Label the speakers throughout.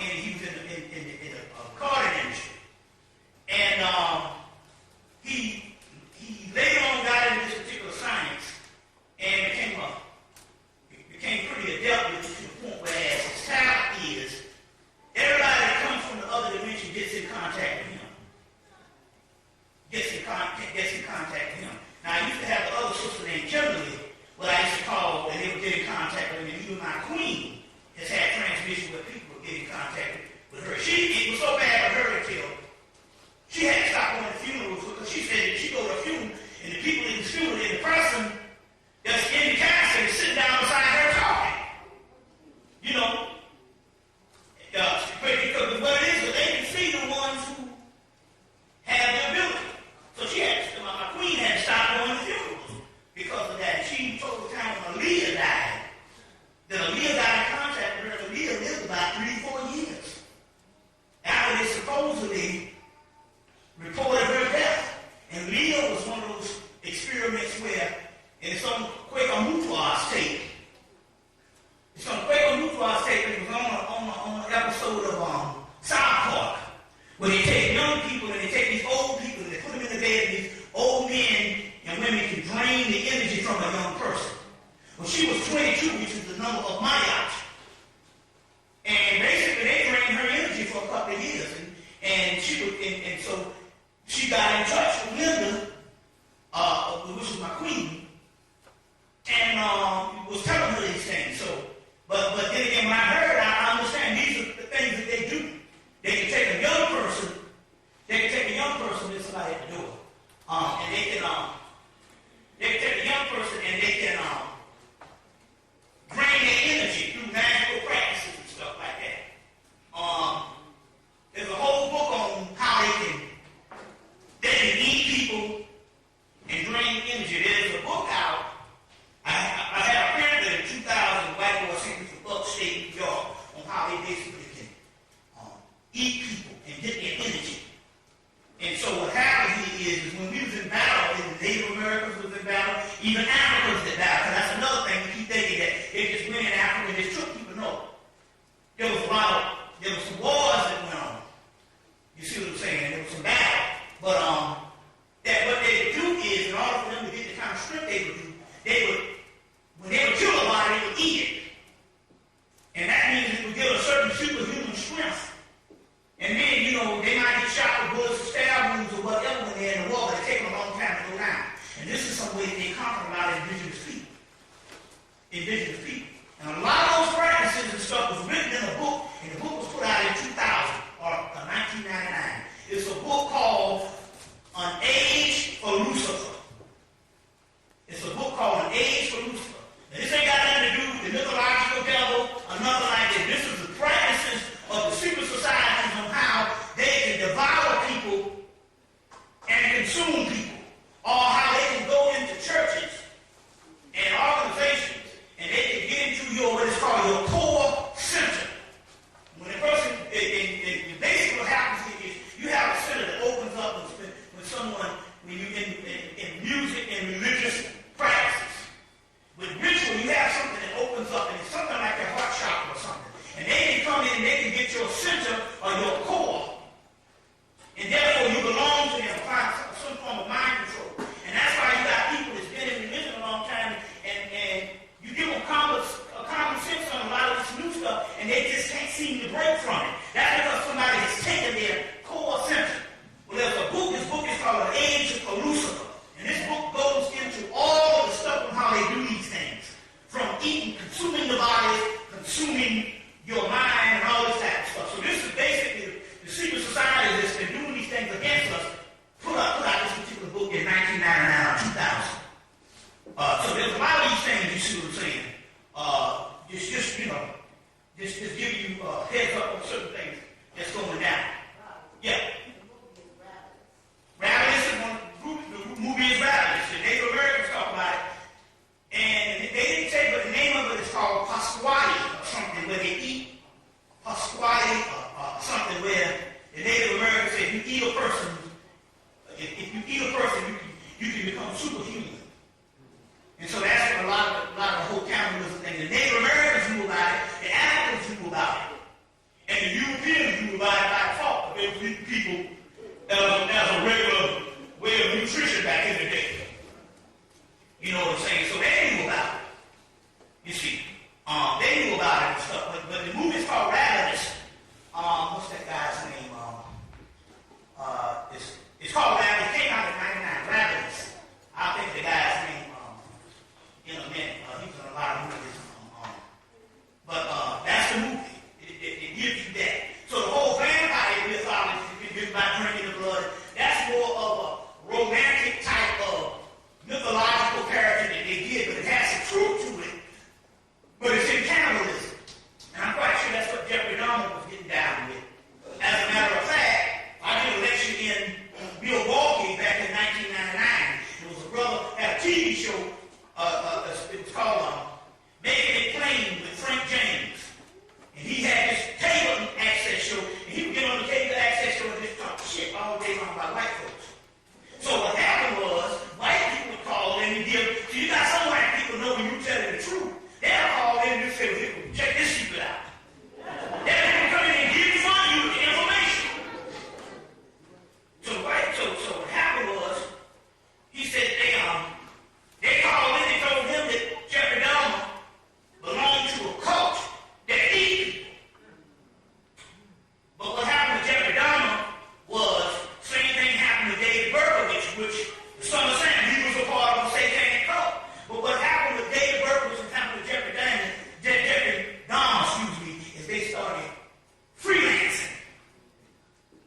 Speaker 1: and he was in the carding industry. And he later on got into this particular science and became pretty adept with it to the point where his talent is everybody that comes from the other dimension gets in contact with him. Gets in contact with him. Now I used to have the other sister named Kimberly, what I used to call, and they would get in contact with me. And even my queen has had transmission where people would get in contact with her. It was so bad with her until she had to stop going to funerals because she said that she go to a funeral and the people in the funeral and the person that's in the casket is sitting down beside her talking. You know, because what it is they can see the ones who have the ability. So my queen had to stop going to funerals because of that. She told the time when Aaliyah died, that Aaliyah got in contact with her. Aaliyah lived about 3-4 years after they supposedly reported her death. And Leah was one of those experiments where in some Quaker Mutua's tape, it was on an episode of South Park, where they take young people and they take these old people and they put them in the bed and these old men and women can drain the energy from a young person. Well, she was 22, which is the number of Miat. And basically they drained her energy for a couple of years. And so she got in touch with Linda, which was my queen, and was telling her these things. So, but then again, when I heard, I understand these are the things that they do. They can take a young person, there's somebody at the door, and they can take a young person and they can drain their energy through magical practices and stuff like that. There's a whole book on how they can eat people and drain energy. There's a book out. I had a friend in 2000, white boy sent me from upstate New York on how they basically can eat people and get their energy. And so what happened here is when we was in battle, and the Native Americans was in battle, even Africans was in battle. Because that's another thing we keep thinking that they just went in Africa and just took people. No. There was some wars that went on. You see what I'm saying? There was some battle. But what they would do is, in order for them to get the kind of strength they would do, when they would kill a body, they would eat it. And that means it would give a certain superhuman strength. And then, they might get shot with bullets or stab wounds or whatever when they're in the war, but it takes them a long time to go down. And this is some way that they talking about indigenous people. And a lot of those practices and stuff was written in a book, and the book was put out in 2000 or 1999. It's a book called An Age for Lucifer. It's a book called An Age for Lucifer. Now, this ain't got nothing to do with the mythological devil or nothing like that. This is the practices of the secret societies on how they can devour people and consume people, or how they can go into churches and organizations and they can get into what is called your core center. When a person, basically what happens is you have a center that opens up when you're in music and religious practices. With ritual, you have something that opens up, and it's something like a heart chakra or something. And they can come in and they can get your center or your core. And therefore, you belong to them, find some form of mind control. And that's why you got people that's been in religion a long time, and you give them common sense on a lot of this new stuff, and they just can't seem to break from it. That's because somebody has taken their core center. Well, there's a book. This book is called An Age for Lucifer. And this book goes into all of the stuff on how they do these things. From eating, consuming the body, consuming your mind, and all this type of stuff. So this is basically the secret society that's been doing these things against us. Put out this particular book in 1999 or 2000. So there's a lot of these things, you see what I'm saying. Just give you a heads up on certain things that's going down. your people as a regular way of nutrition back in the day. You know what I'm saying? So they knew about it. You see, they knew about it and stuff. But the movie's called Ravenous. What's that guy's name? It's called Ravenous. It came out in '99. Ravenous. I'll think the guy's name in a minute. He's in a lot of movies. But that's the movie. It gives you that. So the whole vampire mythology is about drinking the blood. That's more of a romantic type of mythological character that they did, but it has some truth to it. But it's in cannibalism. And I'm quite sure that's what Jeffrey Dahmer was getting down with. As a matter of fact, I did a lecture in Milwaukee back in 1999. There was a brother had a TV show. It was called Making It Plain with Frank James. And he had this cable access show. And he would get on the cable access show and just talk shit all day long about white folks. So what happened was, white people would call in and give. So you got some white people know when you're telling the truth. They'll call in and say, well, check this secret out. They'll come in and give you the information. So what happened was, he said they called in and told him that Jeffrey Dahmer belonged to a cult that ate people. But what happened to Jeffrey Dahmer was, same thing happened to David Berkowitz, which some are saying he was a part of a satanic cult. But what happened with David Berkowitz and happened to Jeffrey Dahmer, is they started freelancing,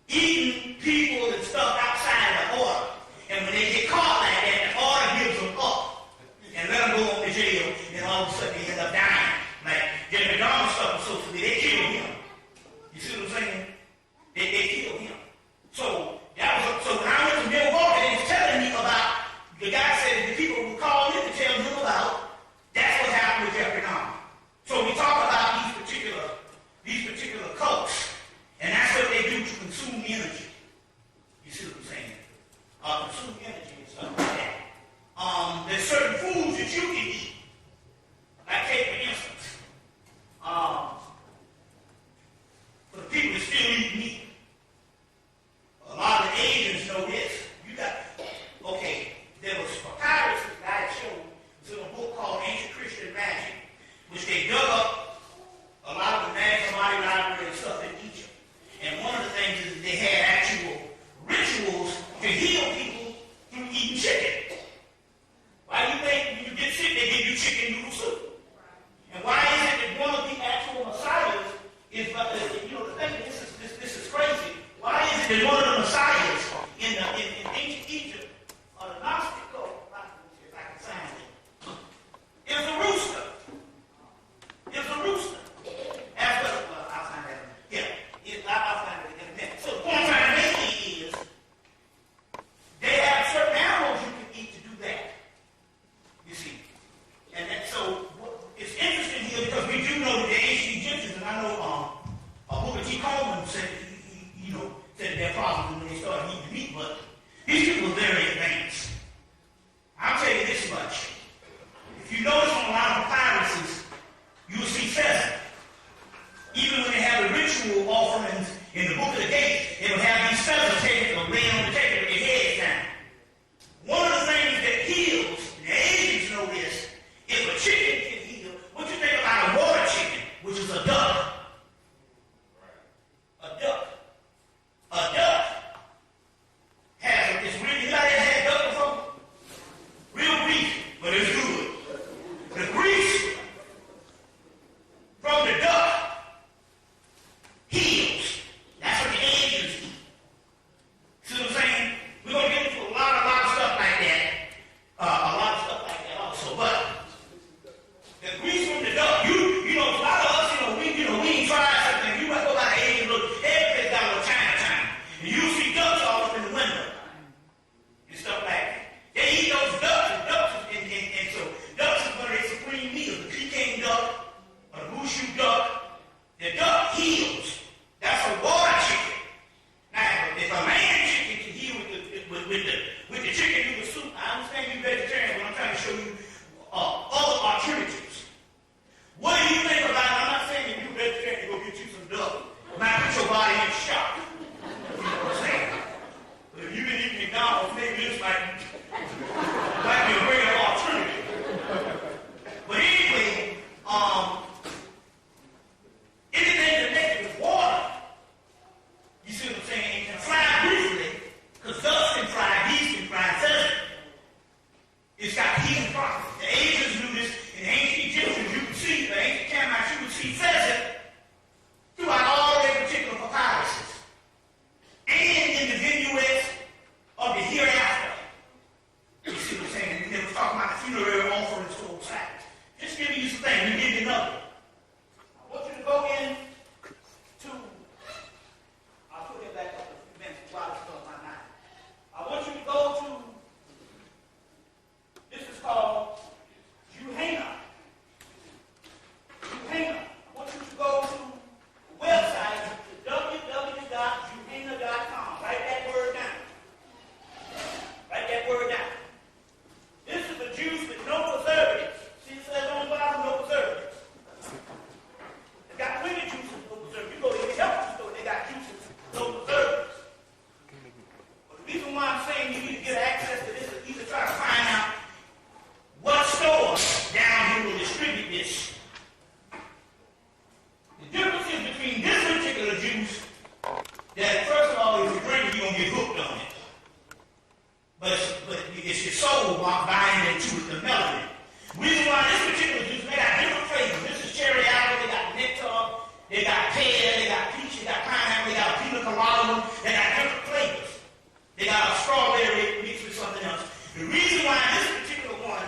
Speaker 1: eating people and stuff outside of the order. And when they get caught like that, the order gives them up and let them go on to jail, and all of a sudden they end up dying. Like Jeffrey Dahmer stuff was so severe, they killed him. You see what I'm saying? They killed him. So when I went to Milwaukee, they was telling me about, the guy said the people would call in to tell him about, that's what happened with Jeffrey Dahmer. So we talk about these particular cults, and that's what they do to consume energy. You see what I'm saying? Consume energy and stuff like that. There's certain foods that you can eat. Like take for instance, for the people that still eat meat, a lot of the Asians know this. There was papyrus that I showed. It was in a book called Ancient Christian Magic, which they dug up a lot of the Nag Hammadi library and stuff in Egypt. And one of the things is they had actual rituals to heal people through eating chicken. Why do you think when you get sick they give you chicken noodle soup? And why is it that one of the actual messiahs is, the thing, this is crazy. Why is it that one of the messiahs in ancient Egypt, or the Gnostic cult, if I can find it, is a rooster? It's a rooster. I'll find that. Yeah, I'll find it in a minute. So the point I'm trying to make is, they have certain animals you can eat to do that. You see. And so it's interesting here because we do know that the ancient Egyptians, and I know Booker T. Coleman said, said their problems when they started eating meat, but these people were very advanced. I'll tell you this much. If you notice on a lot of papyruses, you will see pheasant. Even when they have the ritual offerings in the Book of the Gates, they will have these pheasants taken and laying on the table with their heads down. One of the things that heals, and the Asians know this, if a chicken can heal, what you think about a water chicken, which is a duck? A duck. A duck has, it's really, anybody ever had duck before? Real greasy, but it's good. The grease from the duck heals. That's what the Asians eat. See what I'm saying? that first of all, if you drink it, you're going to get hooked on it. But it's your soul buying into it, the melanin. Reason why this particular juice, they got different flavors. This is cherry apple, they got nectar, they got pear, they got peach, they got pineapple, they got pina colada, they got different flavors. They got a strawberry mixed with something else. The reason why this particular one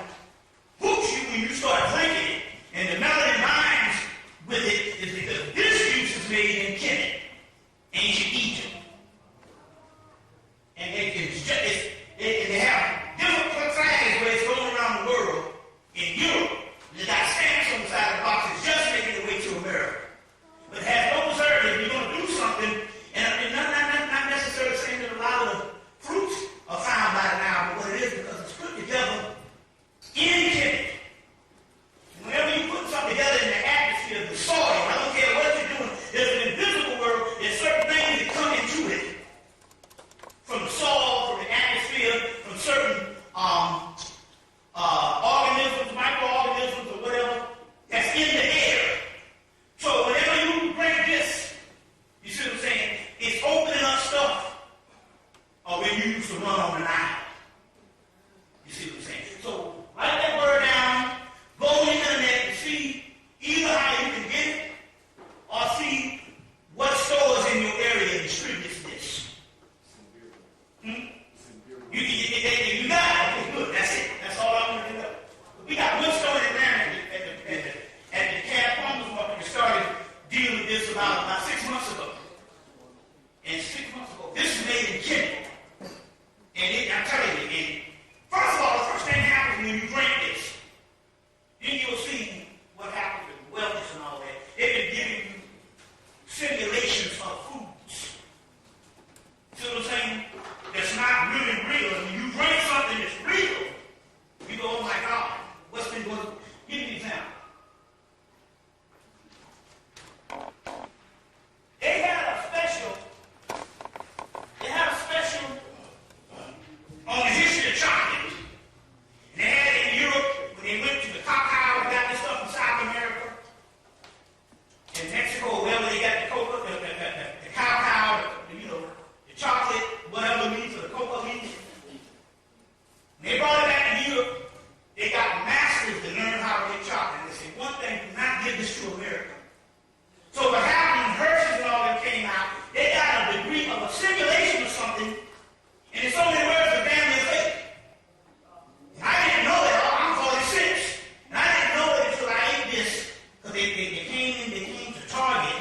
Speaker 1: hooks you when you start drinking it, and the melanin binds with it, is because this juice is made in Kemet, ancient Egypt. And they have different flags where it's going around the world. In Europe, they got stamps on the side of the box. It's just making its way to America. But it has no preservative. You're going to do something, and not necessarily saying that a lot of the fruits are found by now, but what it is, because it's put together in Kemet. Whenever you put something together in the atmosphere, the soil, I don't care what you're doing, there's an invisible world, there's certain things that come into it. From the soil, from the atmosphere, from certain organisms, microorganisms, or whatever, that's in the air. So whenever you drink this, you see what I'm saying? It's opening up stuff when you used to run on the Nile. You see what I'm saying? So write that word down, go on the internet and see either how you can get it or see what stores in your area distributes this. You got it. Okay, good. That's it. That's all I'm going to do. We got one store in Atlanta at the Cab Farmers Market that started dealing with this about 6 months ago. And 6 months ago, this is made in Kemet. And I'm telling you, first of all, the first thing happens when you drink this. Then you'll see what happens with wellness and all that. They've been giving you simulations of foods. See what I'm saying? That's not really real. And when you drink something that's real, you go, oh my God, what's been going on? Give me an example. They had a special on the history of chocolate. And they had it in Europe when they went to the cacao and got this stuff in South America. In Mexico, wherever they got the cocoa, the cacao, the chocolate, whatever it means for the cocoa means. When they brought it back to Europe, they got masters to learn how to make chocolate. And they said, one thing, do not give this to America. So what happened when Hershey's and all that came out, they got a degree of a simulation of something, and it's only words the family of fake. I didn't know that. I'm 46. And I didn't know it until I ate this, because they came to Target